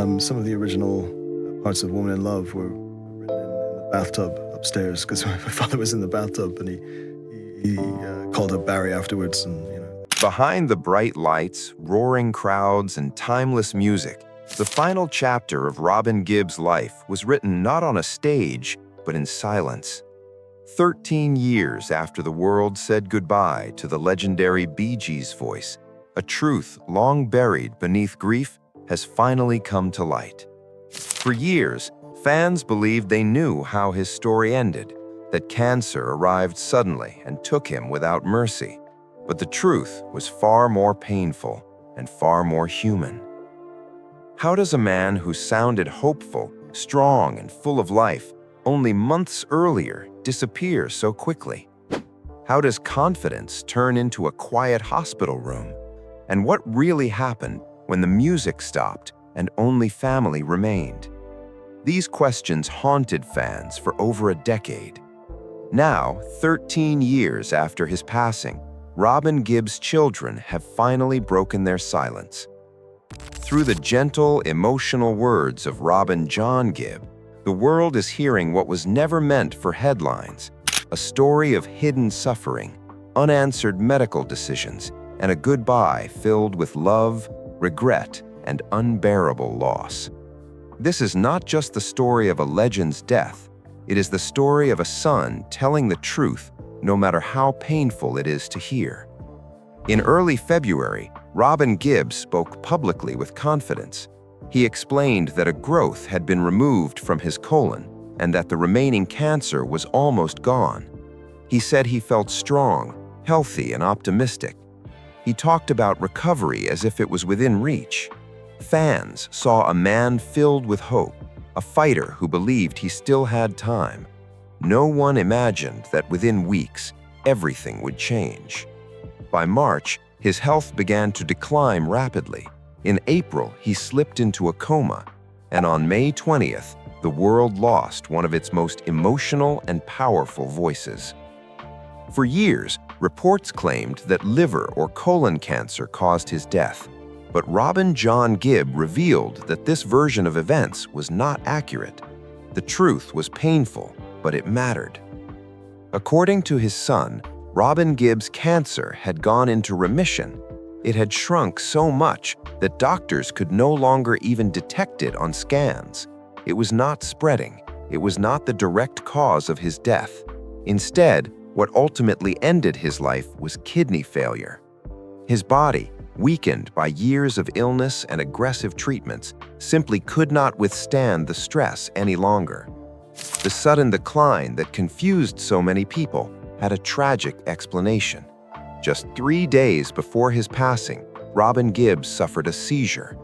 Some of the original parts of Woman in Love were written in the bathtub upstairs because my father was in the bathtub and he called up Barry afterwards and. Behind the bright lights, roaring crowds, and timeless music, the final chapter of Robin Gibb's life was written not on a stage, but in silence. 13 years after the world said goodbye to the legendary Bee Gees' voice, a truth long buried beneath grief has finally come to light. For years, fans believed they knew how his story ended, that cancer arrived suddenly and took him without mercy. But the truth was far more painful and far more human. How does a man who sounded hopeful, strong, and full of life only months earlier disappear so quickly? How does confidence turn into a quiet hospital room? And what really happened when the music stopped and only family remained? These questions haunted fans for over a decade. Now, 13 years after his passing, Robin Gibb's children have finally broken their silence. Through the gentle, emotional words of Robin John Gibb, the world is hearing what was never meant for headlines, a story of hidden suffering, unanswered medical decisions, and a goodbye filled with love, regret, and unbearable loss. This is not just the story of a legend's death, it is the story of a son telling the truth no matter how painful it is to hear. In early February, Robin Gibb spoke publicly with confidence. He explained that a growth had been removed from his colon and that the remaining cancer was almost gone. He said he felt strong, healthy, and optimistic. He talked about recovery as if it was within reach. Fans saw a man filled with hope, a fighter who believed he still had time. No one imagined that within weeks, everything would change. By March, his health began to decline rapidly. In April, he slipped into a coma, and on May 20th, the world lost one of its most emotional and powerful voices. For years, reports claimed that liver or colon cancer caused his death, but Robin John Gibb revealed that this version of events was not accurate. The truth was painful, but it mattered. According to his son, Robin Gibb's cancer had gone into remission. It had shrunk so much that doctors could no longer even detect it on scans. It was not spreading. It was not the direct cause of his death. Instead, what ultimately ended his life was kidney failure. His body, weakened by years of illness and aggressive treatments, simply could not withstand the stress any longer. The sudden decline that confused so many people had a tragic explanation. Just 3 days before his passing, Robin Gibb suffered a seizure.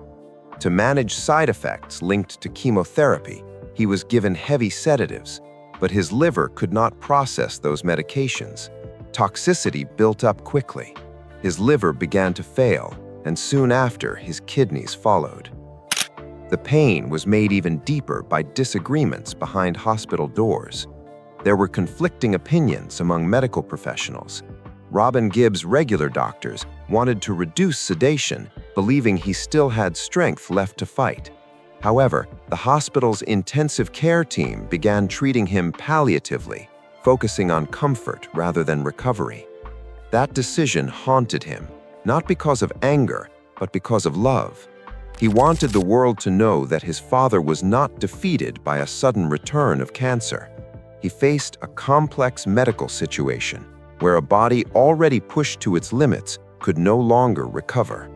To manage side effects linked to chemotherapy, he was given heavy sedatives, but his liver could not process those medications. Toxicity built up quickly. His liver began to fail, and soon after, his kidneys followed. The pain was made even deeper by disagreements behind hospital doors. There were conflicting opinions among medical professionals. Robin Gibb's regular doctors wanted to reduce sedation, believing he still had strength left to fight. However, the hospital's intensive care team began treating him palliatively, focusing on comfort rather than recovery. That decision haunted him, not because of anger, but because of love. He wanted the world to know that his father was not defeated by a sudden return of cancer. He faced a complex medical situation where a body already pushed to its limits could no longer recover.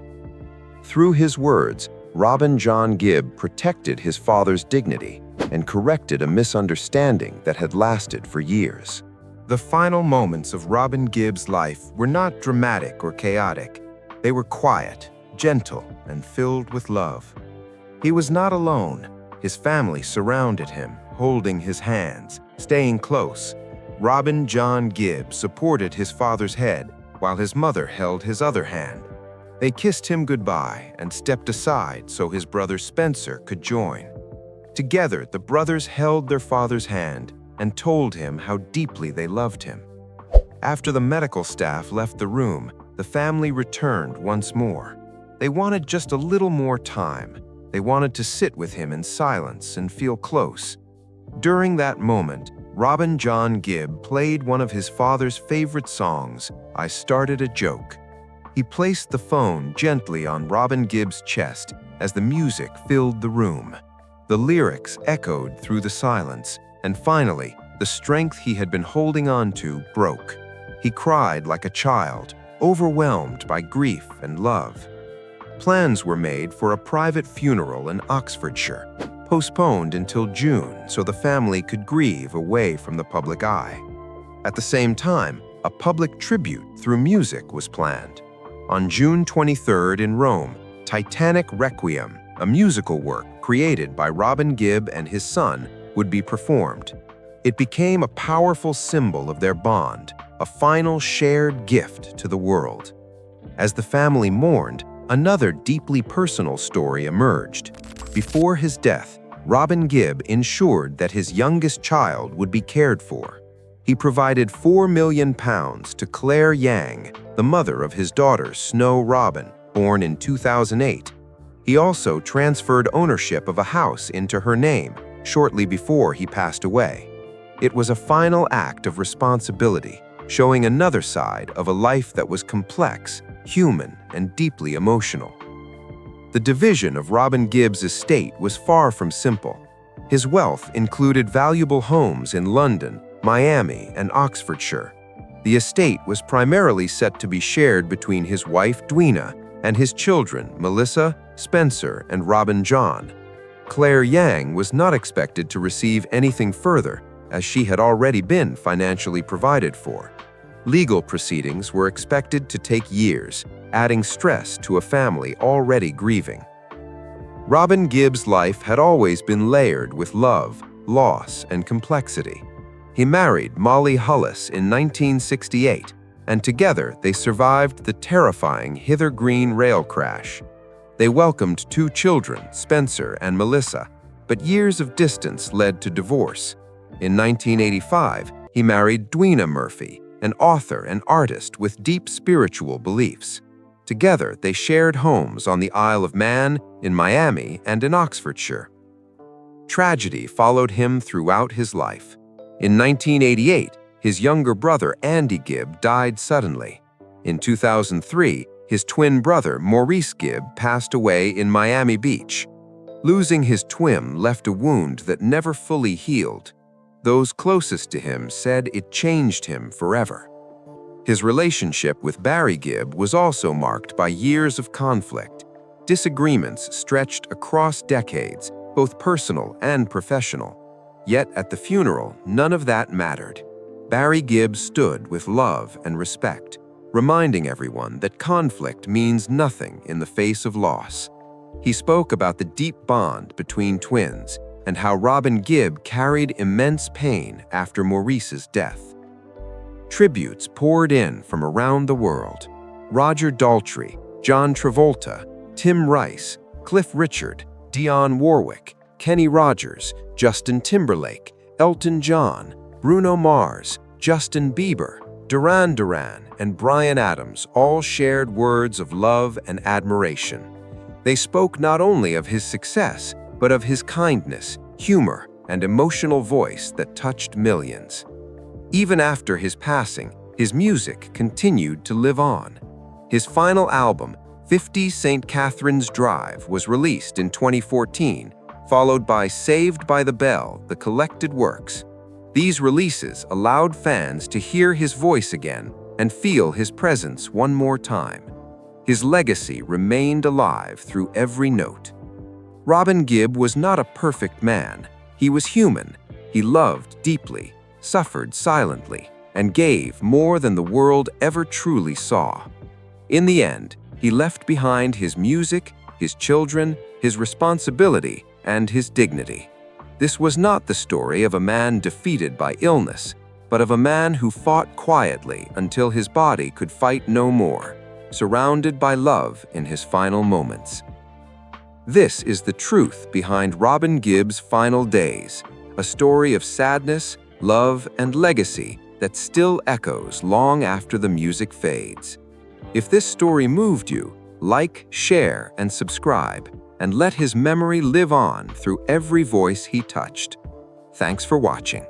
Through his words, Robin John Gibb protected his father's dignity and corrected a misunderstanding that had lasted for years. The final moments of Robin Gibb's life were not dramatic or chaotic. They were quiet, gentle, and filled with love. He was not alone. His family surrounded him, holding his hands, staying close. Robin John Gibb supported his father's head while his mother held his other hand. They kissed him goodbye and stepped aside so his brother Spencer could join. Together, the brothers held their father's hand and told him how deeply they loved him. After the medical staff left the room, the family returned once more. They wanted just a little more time. They wanted to sit with him in silence and feel close. During that moment, Robin John Gibb played one of his father's favorite songs, "I Started a Joke." He placed the phone gently on Robin Gibb's chest as the music filled the room. The lyrics echoed through the silence, and finally, the strength he had been holding on to broke. He cried like a child, overwhelmed by grief and love. Plans were made for a private funeral in Oxfordshire, postponed until June so the family could grieve away from the public eye. At the same time, a public tribute through music was planned. On June 23rd in Rome, Titanic Requiem, a musical work created by Robin Gibb and his son, would be performed. It became a powerful symbol of their bond, a final shared gift to the world. As the family mourned, another deeply personal story emerged. Before his death, Robin Gibb ensured that his youngest child would be cared for. He provided £4 million to Claire Yang, the mother of his daughter Snow Robin, born in 2008. He also transferred ownership of a house into her name shortly before he passed away. It was a final act of responsibility, showing another side of a life that was complex, human, and deeply emotional. The division of Robin Gibb's estate was far from simple. His wealth included valuable homes in London, Miami, and Oxfordshire. The estate was primarily set to be shared between his wife Dwina and his children Melissa, Spencer, and Robin John. Claire Yang was not expected to receive anything further, as she had already been financially provided for. Legal proceedings were expected to take years, adding stress to a family already grieving. Robin Gibb's life had always been layered with love, loss, and complexity. He married Molly Hullis in 1968, and together they survived the terrifying Hither Green rail crash. They welcomed 2 children, Spencer and Melissa, but years of distance led to divorce. In 1985, he married Dwina Murphy, an author and artist with deep spiritual beliefs. Together, they shared homes on the Isle of Man, in Miami, and in Oxfordshire. Tragedy followed him throughout his life. In 1988, his younger brother Andy Gibb died suddenly. In 2003, his twin brother Maurice Gibb passed away in Miami Beach. Losing his twin left a wound that never fully healed. Those closest to him said it changed him forever. His relationship with Barry Gibb was also marked by years of conflict. Disagreements stretched across decades, both personal and professional. Yet at the funeral, none of that mattered. Barry Gibb stood with love and respect, reminding everyone that conflict means nothing in the face of loss. He spoke about the deep bond between twins and how Robin Gibb carried immense pain after Maurice's death. Tributes poured in from around the world. Roger Daltrey, John Travolta, Tim Rice, Cliff Richard, Dionne Warwick, Kenny Rogers, Justin Timberlake, Elton John, Bruno Mars, Justin Bieber, Duran Duran, and Bryan Adams all shared words of love and admiration. They spoke not only of his success, but of his kindness, humor, and emotional voice that touched millions. Even after his passing, his music continued to live on. His final album, 50 St. Catherine's Drive, was released in 2014, followed by Saved by the Bell, The Collected Works. These releases allowed fans to hear his voice again and feel his presence one more time. His legacy remained alive through every note. Robin Gibb was not a perfect man. He was human. He loved deeply, suffered silently, and gave more than the world ever truly saw. In the end, he left behind his music, his children, his responsibility, and his dignity. This was not the story of a man defeated by illness, but of a man who fought quietly until his body could fight no more, surrounded by love in his final moments. This is the truth behind Robin Gibb's final days, a story of sadness, love, and legacy that still echoes long after the music fades. If this story moved you, like, share, and subscribe. and let his memory live on through every voice he touched. Thanks for watching.